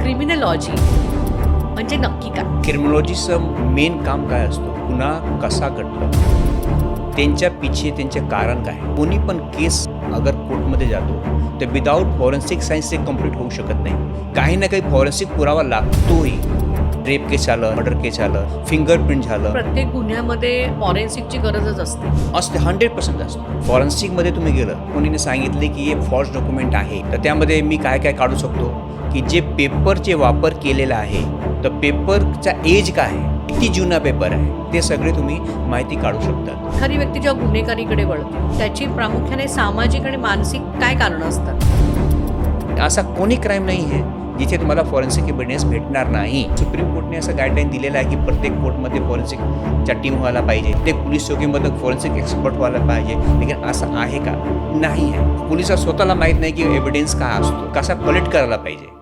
Criminology म्हणजे नक्की काय? क्रिमिनॉलॉजीचं मेन काम काय असतो? गुन्हा कसा घडतो, त्यांच्या पिछे त्यांचे कारण काय. कोणी पण केस अगर कोर्टमध्ये जातो तर विदाऊट फॉरेन्सिक सायन्स ते कंप्लीट होऊ शकत नाही. काही ना काही फॉरेन्सिक पुरावा लागतोही. रेप केस झालं, मर्डर केस झालं, फिंगरप्रिंट झालं, प्रत्येक गुन्ह्यामध्ये फॉरेन्सिकची गरजच असते. 100% असतं. फॉरेन्सिकमध्ये तुम्ही गेलं, कोणीने सांगितले की हे फॉल्स डॉक्युमेंट आहे, तर त्यामध्ये मी काय काय काढू शकतो की जे पेपरचे वापर केलेला आहे, तर पेपरचा एज काय आहे, किती जुना पेपर आहे, ते सगळे तुम्ही माहिती काढू शकता. एखादी व्यक्ती जेव्हा गुन्हेगारीकडे वळते त्याची प्रामुख्याने सामाजिक आणि मानसिक काय कारणं असतात? असा कोणी क्राईम नाही आहे जिथे तुम्हाला फॉरेन्सिक एव्हिडन्स भेटणार नाही. सुप्रीम कोर्टने असं गाईडलाईन दिलेलं आहे की प्रत्येक कोर्टमध्ये फॉरेन्सिकच्या टीम व्हायला पाहिजे, प्रत्येक पोलीस चौकीमध्ये फॉरेन्सिक एक्सपर्ट व्हायला पाहिजे. लेकिन असं आहे का? नाही आहे. पोलिसाला स्वतःला माहीत नाही की एव्हिडन्स काय असतो, कसा कलेक्ट करायला पाहिजे.